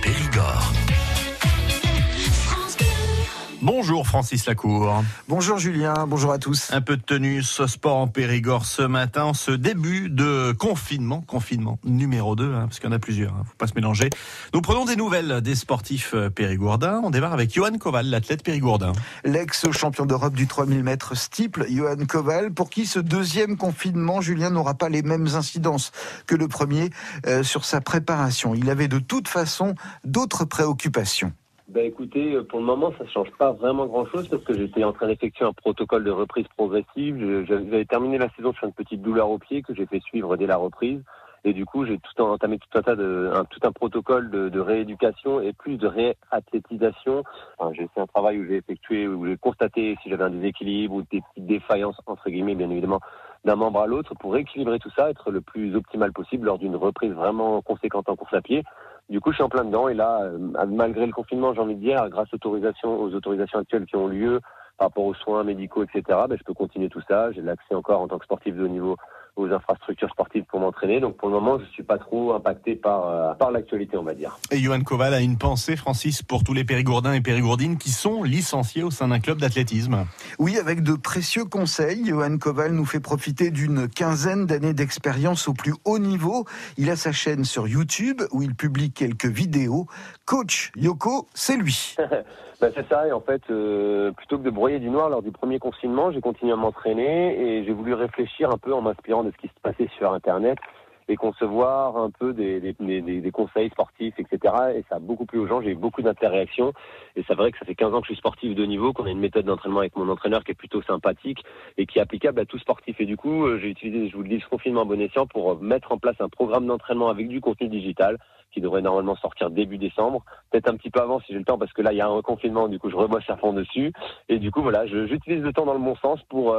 Périgord. Bonjour Francis Lacour. Bonjour Julien, bonjour à tous. Un peu de tenue, ce sport en Périgord ce matin, ce début de confinement numéro 2, parce qu'il y en a plusieurs, faut pas se mélanger. Nous prenons des nouvelles des sportifs périgourdins. On démarre avec Johan Koval, l'athlète périgourdin. L'ex-champion d'Europe du 3000 mètres steeple, Johan Koval, pour qui ce deuxième confinement, Julien, n'aura pas les mêmes incidences que le premier sur sa préparation. Il avait de toute façon d'autres préoccupations. Écoutez, pour le moment, ça ne change pas vraiment grand-chose parce que j'étais en train d'effectuer un protocole de reprise progressive. J'avais terminé la saison sur une petite douleur au pied que j'ai fait suivre dès la reprise. Et du coup, j'ai entamé tout un protocole de rééducation et plus de réathlétisation. J'ai fait un travail où j'ai constaté si j'avais un déséquilibre ou des petites défaillances, entre guillemets, bien évidemment, d'un membre à l'autre pour rééquilibrer tout ça, être le plus optimal possible lors d'une reprise vraiment conséquente en course à pied. Du coup, je suis en plein dedans et là, malgré le confinement, j'ai envie de dire, grâce aux autorisations actuelles qui ont lieu par rapport aux soins médicaux, etc., je peux continuer tout ça. J'ai l'accès encore en tant que sportif de haut niveau aux infrastructures sportives pour m'entraîner. Donc pour le moment, je suis pas trop impacté par l'actualité, on va dire. Et Johan Koval a une pensée, Francis, pour tous les périgourdins et périgourdines qui sont licenciés au sein d'un club d'athlétisme. Oui, avec de précieux conseils, Johan Koval nous fait profiter d'une quinzaine d'années d'expérience au plus haut niveau. Il a sa chaîne sur YouTube où il publie quelques vidéos. Coach Yoko, c'est lui. C'est ça, et en fait, plutôt que de broyer du noir lors du premier confinement, j'ai continué à m'entraîner et j'ai voulu réfléchir un peu en m'inspirant de ce qui se passait sur Internet et concevoir un peu des conseils sportifs, etc. Et ça a beaucoup plu aux gens, j'ai eu beaucoup d'interactions. Et c'est vrai que ça fait 15 ans que je suis sportif de haut niveau, qu'on a une méthode d'entraînement avec mon entraîneur qui est plutôt sympathique et qui est applicable à tout sportif. Et du coup, j'ai utilisé, je vous le dis, ce confinement à bon escient pour mettre en place un programme d'entraînement avec du contenu digital qui devrait normalement sortir début décembre, peut-être un petit peu avant si j'ai le temps parce que là il y a un reconfinement, du coup je rebosse à fond dessus et du coup voilà, j'utilise le temps dans le bon sens pour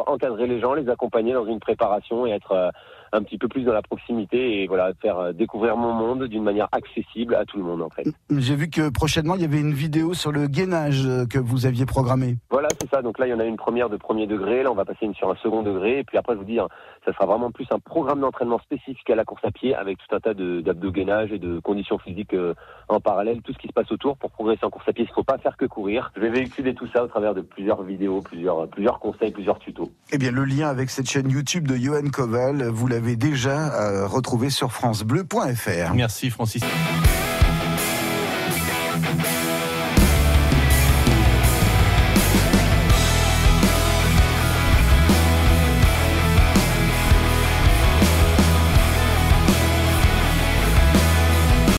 encadrer les gens, les accompagner dans une préparation et être un petit peu plus dans la proximité et voilà, faire découvrir mon monde d'une manière accessible à tout le monde en fait. J'ai vu que prochainement il y avait une vidéo sur le gainage que vous aviez programmée. Voilà, c'est ça, donc là il y en a une première de premier degré, là on va passer sur un second degré et puis après je vous dis, ça sera vraiment plus un programme d'entraînement spécifique à la course à pied avec tout un tas d'abdos gainage et de conditions physiques en parallèle, tout ce qui se passe autour pour progresser en course à pied. Il ne faut pas faire que courir. Je vais véhiculer tout ça au travers de plusieurs vidéos, plusieurs conseils, plusieurs tutos. Eh bien, le lien avec cette chaîne YouTube de Johan Koval, vous l'avez déjà retrouvé sur francebleu.fr. Merci Francis.